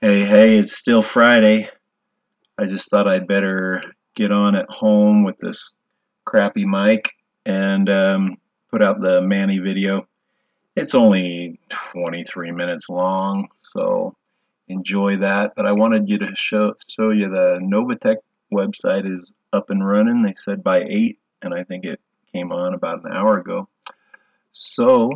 Hey, it's still Friday. I just thought I'd better get on at home with this crappy mic and put out the Manny video. It's only 23 minutes long, so enjoy that. But I wanted you to show you the Novatech website is up and running. They said by 8, and I think it came on about an hour ago. So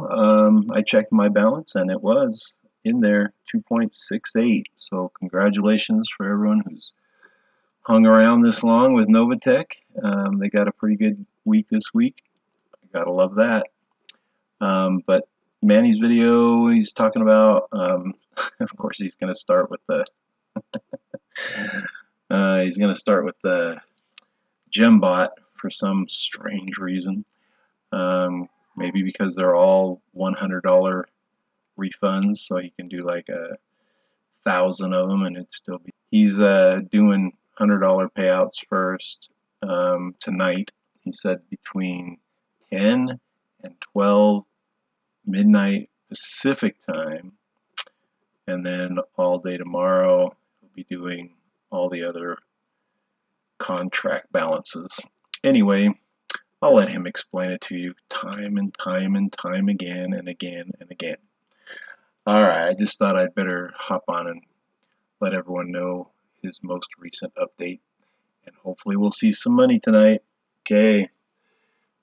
I checked my balance, and it was in there 2.68. So congratulations for everyone who's hung around this long with Novatech. They got a pretty good week this week. Gotta love that. But Manny's video, he's talking about. Of course, he's going to start with the. He's going to start with the GemBot for some strange reason. Maybe because they're all $100 refunds, so he can do like 1,000 of them, and it'd still be. He's doing $100 payouts first tonight. He said between 10 and 12 midnight Pacific time, and then all day tomorrow he'll be doing all the other contract balances. Anyway, I'll let him explain it to you time and time and time again and again and again. All right, I just thought I'd better hop on and let everyone know his most recent update, and hopefully we'll see some money tonight. Okay,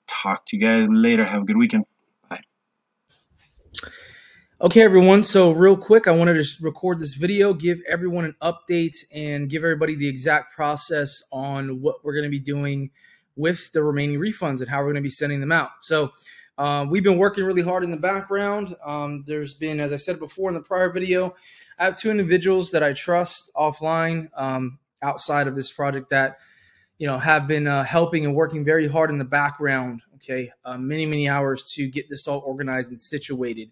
talk to you guys later. Have a good weekend. Bye. Okay, everyone. So real quick, I wanted to record this video, give everyone an update, and give everybody the exact process on what we're going to be doing with the remaining refunds and how we're going to be sending them out. So we've been working really hard in the background. There's been, as I said before in the prior video, I have 2 individuals that I trust offline outside of this project that have been helping and working very hard in the background. Okay, many hours to get this all organized and situated.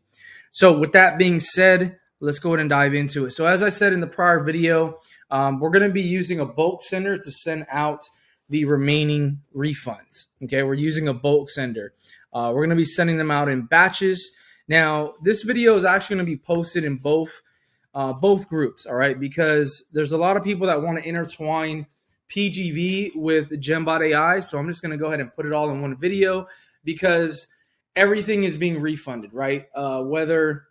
So with that being said, let's go ahead and dive into it. So as I said in the prior video, we're going to be using a bulk sender to send out the remaining refunds. Okay, we're using a bulk sender. We're going to be sending them out in batches. Now, this video is actually going to be posted in both groups, all right, because there's a lot of people that want to intertwine PGV with GemBot AI. So I'm just going to go ahead and put it all in one video because everything is being refunded, right? Whether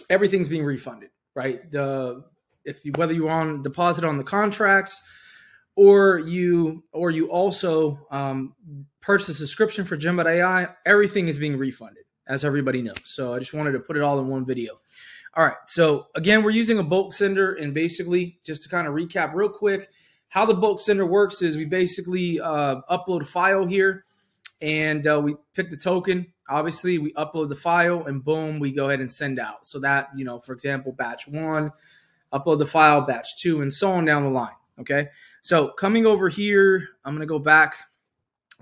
everything's being refunded, right? Whether you are on deposit on the contracts or you also purchase a subscription for GemBot AI, everything is being refunded, as everybody knows. So I just wanted to put it all in one video. All right. So again, we're using a bulk sender, and basically, just to kind of recap real quick, how the bulk sender works is we basically upload a file here, and we pick the token. Obviously, we upload the file, and boom, we go ahead and send out. So that, for example, batch 1, upload the file, batch 2, and so on down the line. Okay. So coming over here, I'm going to go back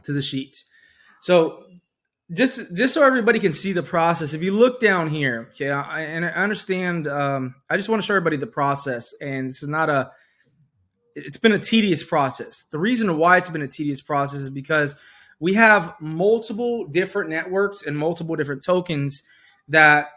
to the sheet. So just so everybody can see the process, if you look down here, okay, I understand. I just want to show everybody the process, and it's been a tedious process. The reason why it's been a tedious process is because we have multiple different networks and multiple different tokens that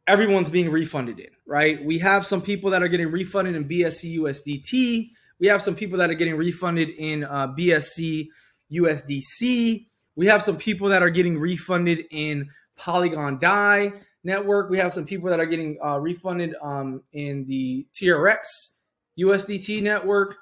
everyone's being refunded in, right? We have some people that are getting refunded in BSC USDT. We have some people that are getting refunded in BSC USDC. We have some people that are getting refunded in Polygon DAI network. We have some people that are getting refunded in the TRX USDT network.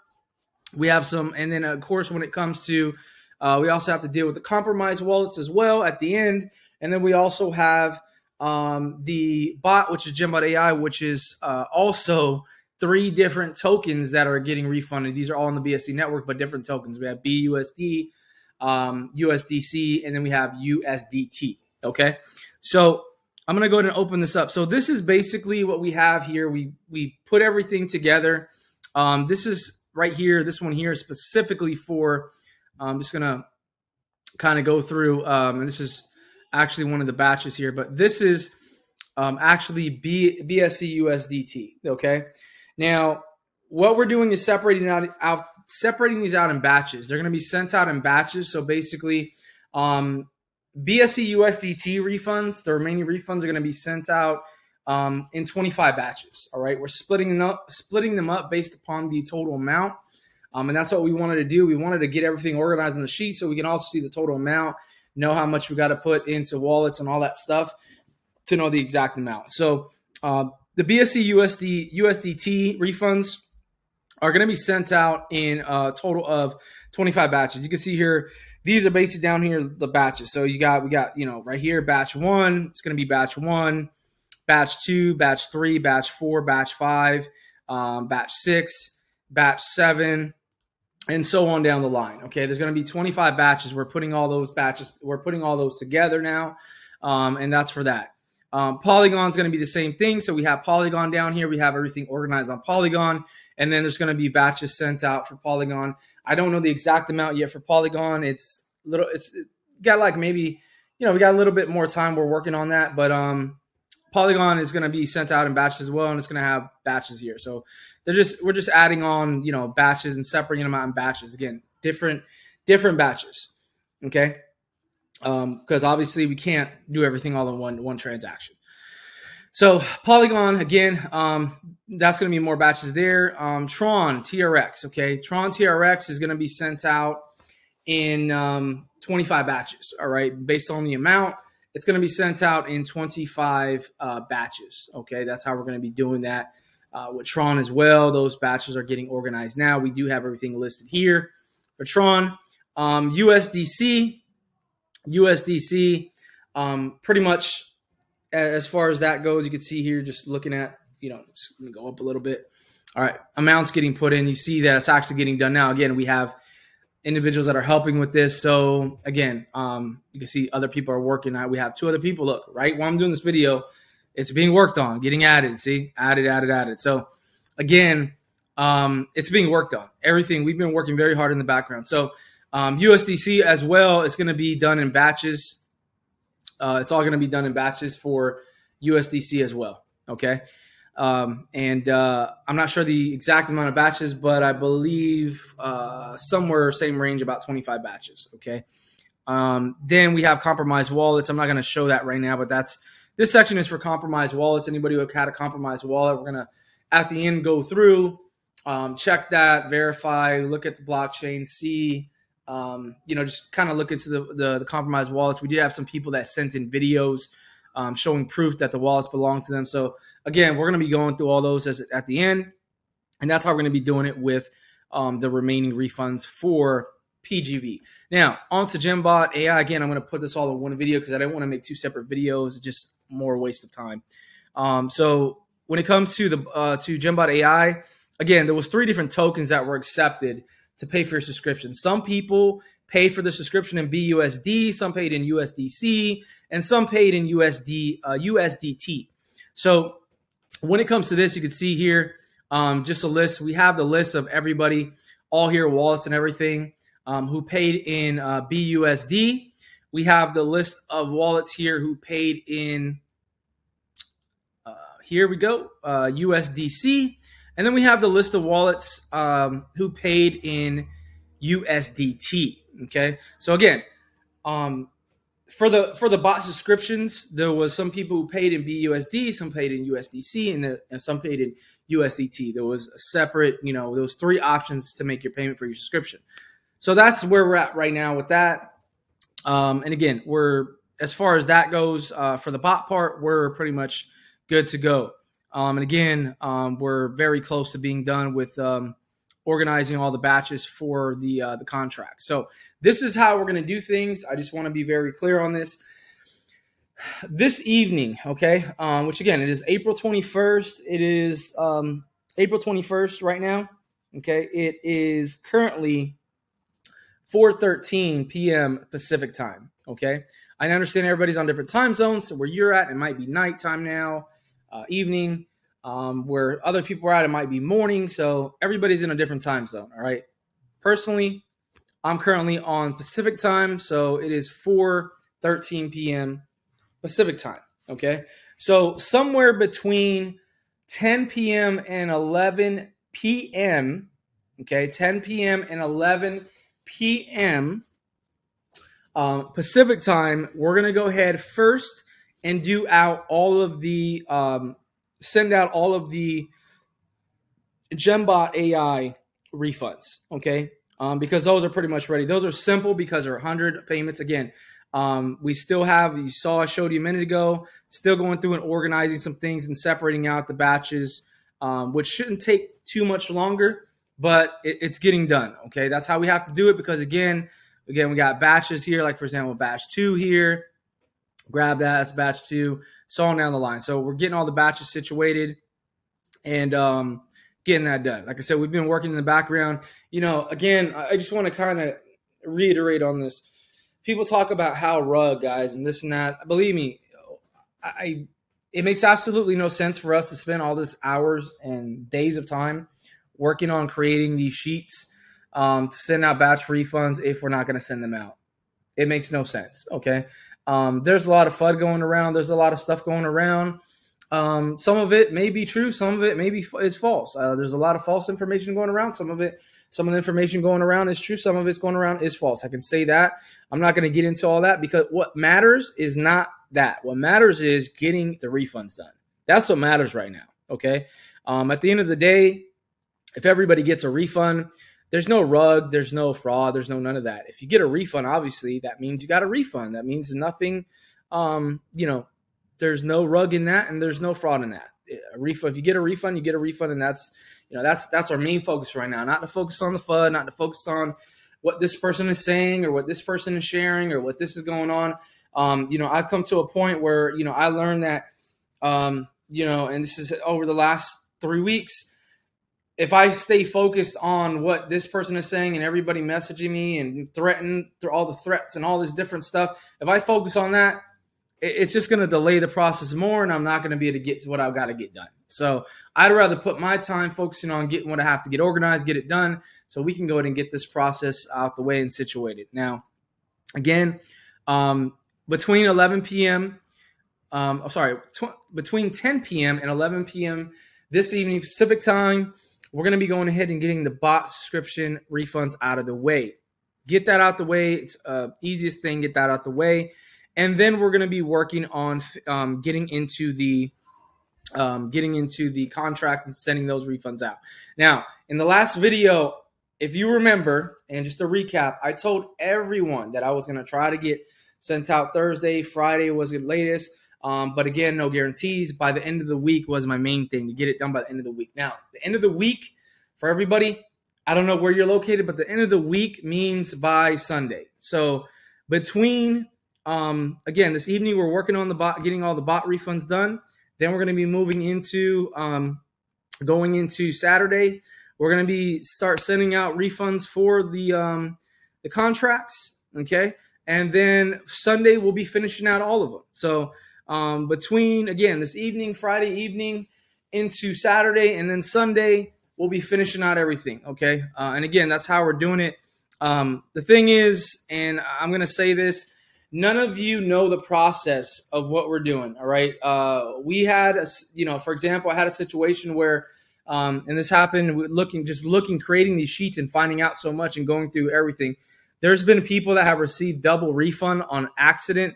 We have some, and then of course, when it comes to, we also have to deal with the compromised wallets as well at the end. And then we also have the bot, which is GemBot AI, which is also 3 different tokens that are getting refunded. These are all on the BSC network, but different tokens. We have BUSD, USDC, and then we have USDT. Okay, so I'm gonna go ahead and open this up. So this is basically what we have here. We put everything together. This is right here. This one here is specifically for. I'm just gonna kind of go through, and this is actually one of the batches here, but this is actually BSC USDT. Okay, now what we're doing is separating these out in batches. They're going to be sent out in batches. So basically, BSC USDT refunds, the remaining refunds are going to be sent out in 25 batches. All right, we're splitting them up based upon the total amount. And that's what we wanted to do. We wanted to get everything organized on the sheet so we can also see the total amount, know how much we got to put into wallets and all that stuff to know the exact amount. So the BSC USDT refunds are going to be sent out in a total of 25 batches. You can see here, these are basically down here, the batches. So we got, right here, batch 1. It's going to be batch 1, batch 2, batch 3, batch 4, batch 5, batch 6, batch 7, and so on down the line. Okay, there's going to be 25 batches. We're putting all those together now, and that's for that. Polygon is going to be the same thing. So we have Polygon down here. We have everything organized on Polygon, and then there's going to be batches sent out for Polygon. I don't know the exact amount yet for Polygon. It's got like maybe, we got a little bit more time. We're working on that, but Polygon is going to be sent out in batches as well, and it's going to have batches here. So we're just adding on, batches and separating them out in batches. Again, different batches. Okay. Because obviously we can't do everything all in one transaction. So Polygon, again, that's going to be more batches there. Tron TRX, okay. Tron TRX is going to be sent out in 25 batches, all right. Based on the amount, it's going to be sent out in 25 batches, okay. That's how we're going to be doing that with Tron as well. Those batches are getting organized now. We do have everything listed here for Tron. USDC, pretty much as far as that goes, you can see here, just looking at, just let me go up a little bit. All right, amounts getting put in. You see that it's actually getting done now. Again, we have individuals that are helping with this. So again, you can see other people are working. We have 2 other people. Look, right while I'm doing this video, it's being worked on, getting added. See, added. So again, it's being worked on. Everything, we've been working very hard in the background. So USDC as well, it's going to be done in batches. It's all going to be done in batches for USDC as well. Okay. And I'm not sure the exact amount of batches, but I believe somewhere same range, about 25 batches. Okay. Then we have compromised wallets. I'm not going to show that right now, but this section is for compromised wallets. Anybody who had a compromised wallet, we're going to at the end go through, check that, verify, look at the blockchain, see. Just kind of look into the compromised wallets. We did have some people that sent in videos showing proof that the wallets belong to them. So again, we're going to be going through all those at the end, and that's how we're going to be doing it with the remaining refunds for PGV. Now on to GemBot AI. Again, I'm going to put this all in one video because I don't want to make 2 separate videos. It's just more waste of time. So when it comes to to GemBot AI, again, there was 3 different tokens that were accepted to pay for your subscription. Some people paid for the subscription in BUSD, some paid in USDC, and some paid in USDT. So when it comes to this, you can see here just a list. We have the list of everybody, all here, wallets and everything, who paid in BUSD. We have the list of wallets here who paid in, here we go, USDC. And then we have the list of wallets who paid in USDT. Okay, so again, for the bot subscriptions, there was some people who paid in BUSD, some paid in USDC, and some paid in USDT. There was a separate, there was 3 options to make your payment for your subscription. So that's where we're at right now with that. And again, as far as that goes, for the bot part, we're pretty much good to go. And again, we're very close to being done with organizing all the batches for the contract. So this is how we're going to do things. I just want to be very clear on this. This evening, okay, which again, it is April 21st. It is April 21st right now. Okay, it is currently 4:13 p.m. Pacific time. Okay, I understand everybody's on different time zones. So where you're at, it might be nighttime now. Evening, where other people are at, it might be morning. So everybody's in a different time zone. All right. Personally, I'm currently on Pacific time. So it is 4:13 p.m. Pacific time. Okay. So somewhere between 10 p.m. and 11 p.m. Okay. 10 p.m. and 11 p.m. Pacific time, we're going to go ahead first and do out all of the send out all of the GemBot AI refunds, okay? Because those are pretty much ready. Those are simple because they're 100 payments. Again, we still have, you saw I showed you a minute ago, still going through and organizing some things and separating out the batches, which shouldn't take too much longer, but it's getting done, okay? That's how we have to do it because, again, we got batches here, like, for example, batch 2 here. Grab that, that's batch 2, so on down the line. So we're getting all the batches situated and getting that done. Like I said, we've been working in the background. You know, again, I just want to kind of reiterate on this. People talk about how rug, guys, and this and that. Believe me, it makes absolutely no sense for us to spend all this hours and days of time working on creating these sheets to send out batch refunds if we're not going to send them out. It makes no sense, okay? There's a lot of FUD going around. There's a lot of stuff going around. Some of it may be true. Some of it maybe is false. There's a lot of false information going around. Some of the information going around is true. Some of it's going around is false. I can say that. I'm not going to get into all that because what matters is not that. What matters is getting the refunds done. That's what matters right now. Okay. At the end of the day, if everybody gets a refund, there's no rug, there's no fraud, there's no none of that. If you get a refund, obviously that means you got a refund. That means nothing, there's no rug in that and there's no fraud in that. A refund, if you get a refund, you get a refund, and that's our main focus right now. Not to focus on the FUD, not to focus on what this person is saying or what this person is sharing or what this is going on. I've come to a point where, I learned that, and this is over the last 3 weeks. If I stay focused on what this person is saying and everybody messaging me and threatening through all the threats and all this different stuff, if I focus on that, it's just going to delay the process more, and I'm not going to be able to get to what I've got to get done. So I'd rather put my time focusing on getting what I have to get organized, get it done, so we can go ahead and get this process out the way and situated. Now, again, between 11 p.m., between 10 p.m. and 11 p.m. this evening Pacific time, we're going to be going ahead and getting the bot subscription refunds out of the way. Get that out the way. It's easiest thing. Get that out the way. And then we're going to be working on getting into the contract and sending those refunds out. Now, in the last video, if you remember, and just to recap, I told everyone that I was going to try to get sent out Thursday. Friday was the latest. But again, no guarantees. By the end of the week was my main thing, to get it done by the end of the week. Now, the end of the week for everybody, I don't know where you're located, but the end of the week means by Sunday. So between, again, this evening we're working on the bot, getting all the bot refunds done. Then we're going to be moving into, going into Saturday. We're going to be start sending out refunds for the contracts, okay? And then Sunday we'll be finishing out all of them. So between, again, this evening, Friday evening into Saturday, and then Sunday, we'll be finishing out everything, okay? And again, that's how we're doing it. The thing is, and I'm going to say this, none of you know the process of what we're doing, all right? We had, for example, I had a situation where, and this happened creating these sheets and finding out so much and going through everything. There's been people that have received double refund on accident.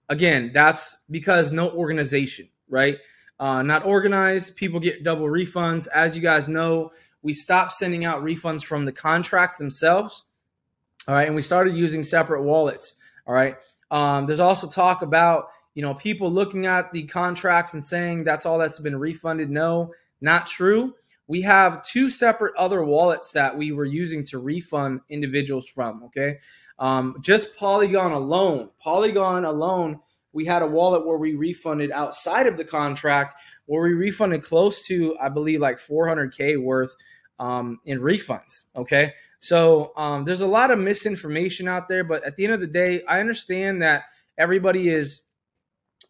Again, that's because no organization, right? Not organized, people get double refunds. As you guys know, we stopped sending out refunds from the contracts themselves, all right? And we started using separate wallets, all right? There's also talk about, people looking at the contracts and saying that's all that's been refunded. No, not true. We have 2 separate other wallets that we were using to refund individuals from, okay? Just Polygon alone, we had a wallet where we refunded outside of the contract, where we refunded close to, I believe, like $400K worth in refunds, okay? So there's a lot of misinformation out there, but at the end of the day, I understand that everybody is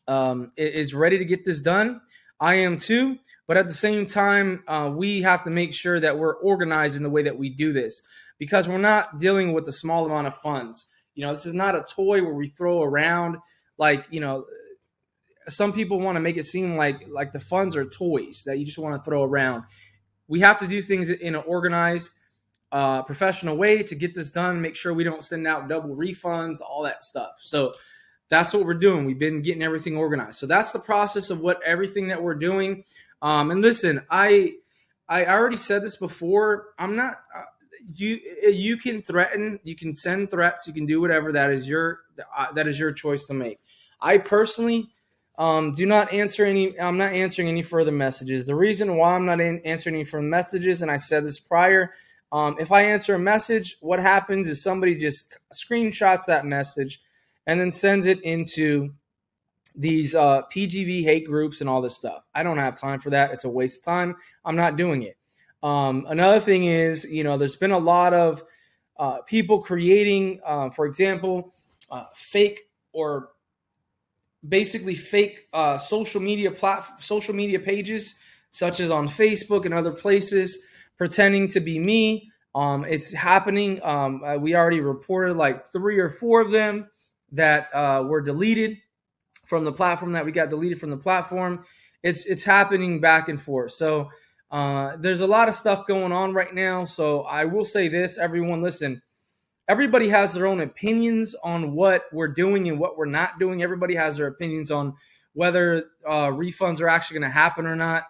ready to get this done. I am too, but at the same time, we have to make sure that we're organized in the way that we do this, because we're not dealing with a small amount of funds. This is not a toy where we throw around like, some people want to make it seem like the funds are toys that you just want to throw around. We have to do things in an organized, professional way to get this done, make sure we don't send out double refunds, all that stuff. So that's what we're doing. We've been getting everything organized. So that's the process of what everything that we're doing. And listen, I already said this before. I'm not. You can threaten. You can send threats. You can do whatever. That is your choice to make. I personally do not answer any. I'm not answering any further messages. The reason why I'm not answering any further messages, and I said this prior. If I answer a message, what happens is somebody just screenshots that message and then sends it into these PGV hate groups and all this stuff. I don't have time for that. It's a waste of time. I'm not doing it. Another thing is, there's been a lot of people creating, for example, fake or basically fake social media pages, such as on Facebook and other places, pretending to be me. It's happening. We already reported like 3 or 4 of them that were deleted from the platform, that we got deleted from the platform. It's happening back and forth. So there's a lot of stuff going on right now. So I will say this, everyone, listen, everybody has their own opinions on what we're doing and what we're not doing. Everybody has their opinions on whether refunds are actually going to happen or not.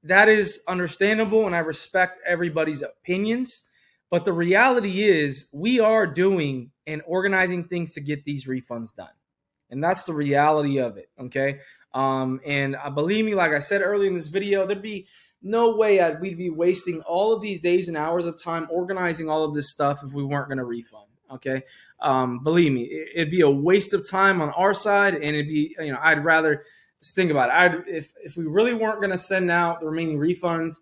That is understandable, and I respect everybody's opinions. But the reality is we are doing and organizing things to get these refunds done. And that's the reality of it, okay? And believe me, like I said earlier in this video, there'd be no way we'd be wasting all of these days and hours of time organizing all of this stuff if we weren't going to refund, okay? Believe me, it'd be a waste of time on our side, and it'd be, I'd rather just think about it. If we really weren't going to send out the remaining refunds,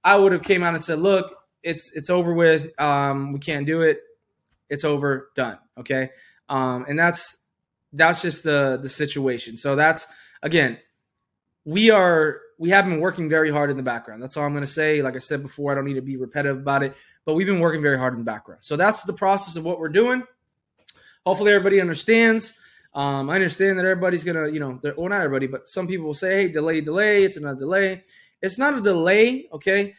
I would have came out and said, look, it's over with. We can't do it. It's over, done, okay? And that's just the situation. So that's, again, we have been working very hard in the background. That's all I'm going to say. Like I said before, I don't need to be repetitive about it, but we've been working very hard in the background. So that's the process of what we're doing. Hopefully everybody understands. I understand that everybody's going to, well, not everybody, but some people will say, hey, delay, it's another delay. It's not a delay, okay?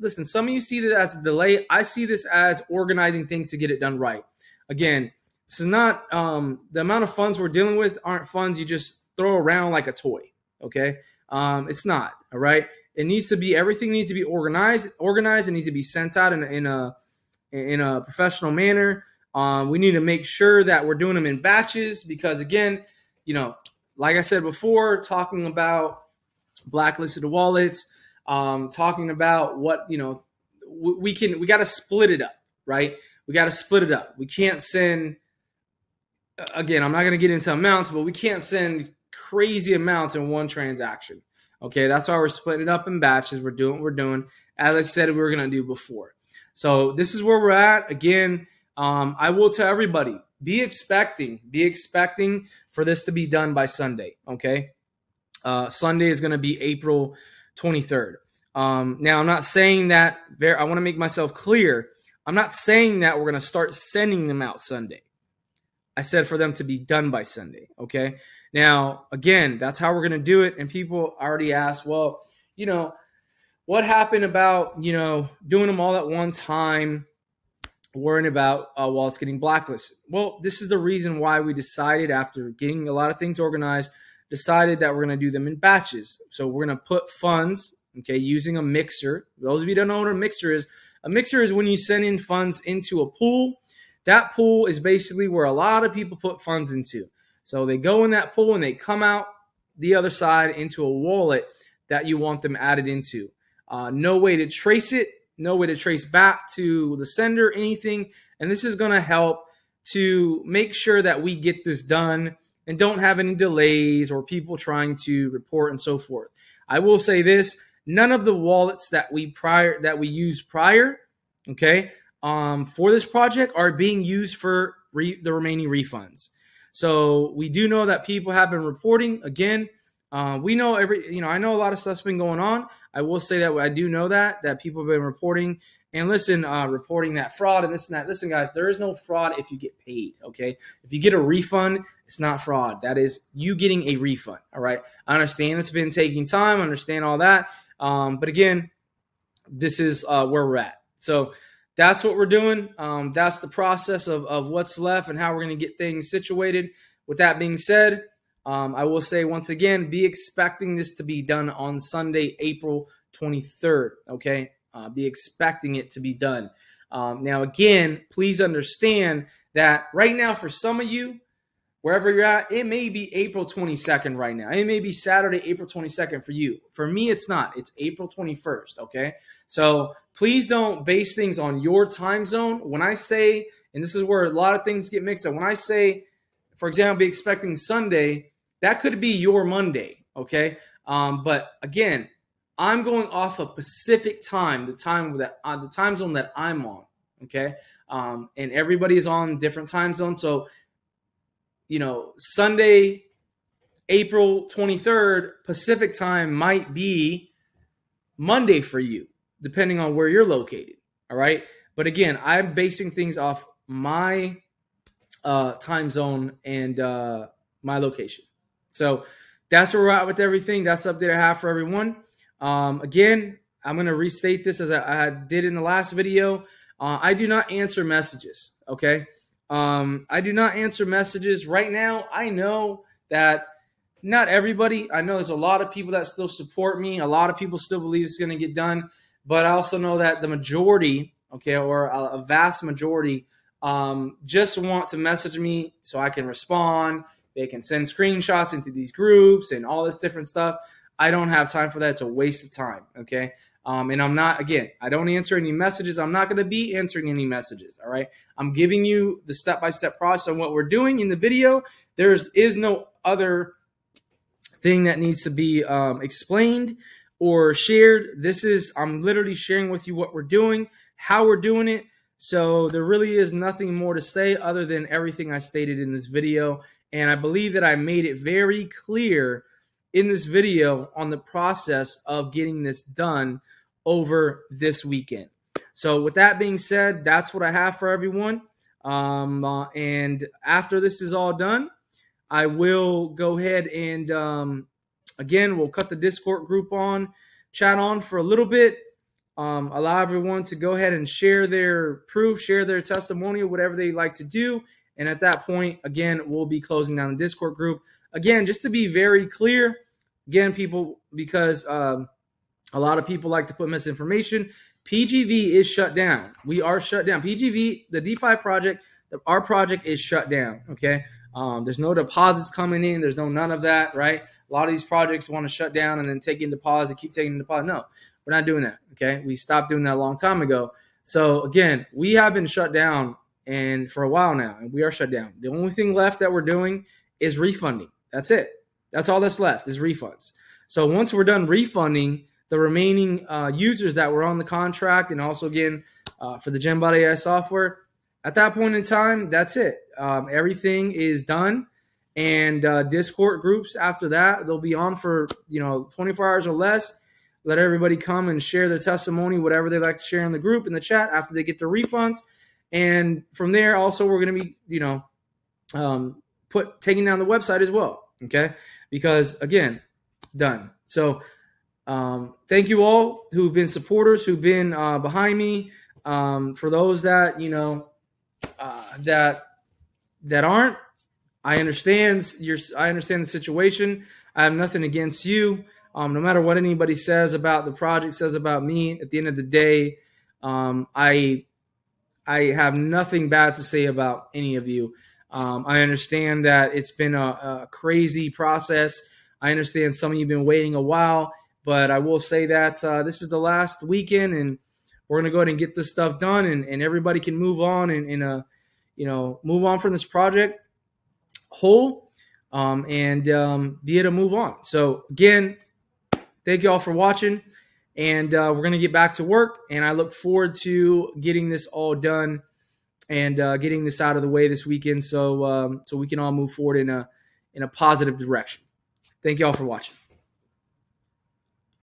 Listen, some of you see this as a delay. I see this as organizing things to get it done right. Again, this is not the amount of funds we're dealing with aren't funds you just throw around like a toy, okay? It's not, all right? Everything needs to be organized. It needs to be sent out in a professional manner. We need to make sure that we're doing them in batches because, again, like I said before, talking about blacklisted wallets, talking about what, we got to split it up, right? We got to split it up. We can't send, again, I'm not going to get into amounts, but we can't send crazy amounts in one transaction. Okay, that's why we're splitting it up in batches. We're doing what we're doing, as I said we were going to do before. So this is where we're at. Again, I will tell everybody, be expecting for this to be done by Sunday, okay? Sunday is going to be April 23rd. Now, I'm not saying that, I want to make myself clear, I'm not saying that we're going to start sending them out Sunday. I said for them to be done by Sunday, okay? Now, again, that's how we're going to do it, and people already asked, well, what happened about, doing them all at one time, worrying about wallets getting blacklisted? Well, this is the reason why we decided, after getting a lot of things organized, decided that we're going to do them in batches. So we're going to put funds, okay, using a mixer. Those of you who don't know what a mixer is when you send in funds into a pool. That pool is basically where a lot of people put funds into. So they go in that pool and they come out the other side into a wallet that you want them added into. No way to trace it, no way to trace back to the sender, anything. And this is going to help to make sure that we get this done and don't have any delays or people trying to report and so forth. I will say this, none of the wallets that we used prior, okay, for this project are being used for the remaining refunds. So we do know that people have been reporting. Again, we know I know a lot of stuff's been going on. I will say that I do know that people have been reporting. And listen, reporting that fraud and this and that. Listen, guys, there is no fraud if you get paid, okay? If you get a refund, it's not fraud. That is you getting a refund, all right? I understand it's been taking time. I understand all that. But again, this is where we're at. So that's what we're doing. That's the process of what's left and how we're going to get things situated. With that being said, I will say once again, be expecting this to be done on Sunday, April 23rd. Okay, be expecting it to be done. Now, again, please understand that right now, for some of you, wherever you're at, it may be April 22nd right now. It may be Saturday, April 22nd for you. For me, it's not. It's April 21st, okay? So please don't base things on your time zone. When I say, and this is where a lot of things get mixed up, when I say, for example, be expecting Sunday, that could be your Monday, okay? But again, I'm going off of Pacific time, the time zone that I'm on, okay? And everybody is on different time zones, so Sunday, April 23rd, Pacific time might be Monday for you, depending on where you're located. All right. But again, I'm basing things off my time zone and my location. So that's where we're at with everything. That's the update I have for everyone. Again, I'm going to restate this as I did in the last video. I do not answer messages. Okay. I do not answer messages right now. I know that not everybody, I know there's a lot of people that still support me. A lot of people still believe it's going to get done, but I also know that the majority, okay, or a vast majority, just want to message me so I can respond. They can send screenshots into these groups and all this different stuff. I don't have time for that. It's a waste of time. Okay. And I'm not, again, I don't answer any messages. I'm not going to be answering any messages. All right. I'm giving you the step-by-step process on what we're doing in the video. There is no other thing that needs to be explained or shared. I'm literally sharing with you what we're doing, how we're doing it. So there really is nothing more to say other than everything I stated in this video. And I believe that I made it very clear in this video on the process of getting this done over this weekend. So with that being said, that's what I have for everyone. And after this is all done, I will go ahead and, again, we'll cut the Discord group on, chat on for a little bit, allow everyone to go ahead and share their proof, share their testimonial, whatever they like to do. And at that point, again, we'll be closing down the Discord group. Again, just to be very clear, again, people, because a lot of people like to put misinformation. PGV is shut down. We are shut down. PGV, the DeFi project, our project is shut down, okay? There's no deposits coming in. There's none of that, right? A lot of these projects want to shut down and then take in deposit, keep taking deposit. No, we're not doing that, okay? We stopped doing that a long time ago. So, again, we have been shut down and for a while now, and we are shut down. The only thing left that we're doing is refunding. That's it. That's all that's left is refunds. So once we're done refunding the remaining users that were on the contract, and also again for the GemBot AI software, at that point in time, that's it. Everything is done, and Discord groups after that, they'll be on for 24 hours or less. Let everybody come and share their testimony, whatever they like to share in the group in the chat after they get their refunds, and from there also we're going to be taking down the website as well. Okay, because again, done. So thank you all who've been supporters, who've been behind me. For those that that aren't, I understand the situation. I have nothing against you. No matter what anybody says about the project, says about me, at the end of the day, I have nothing bad to say about any of you. I understand that it's been a crazy process. I understand some of you have been waiting a while, but I will say that this is the last weekend, and we're going to go ahead and get this stuff done, and everybody can move on and move on from this project whole, and be able to move on. So again, thank you all for watching, and we're going to get back to work, and I look forward to getting this all done and getting this out of the way this weekend, so we can all move forward in a positive direction. Thank you all for watching.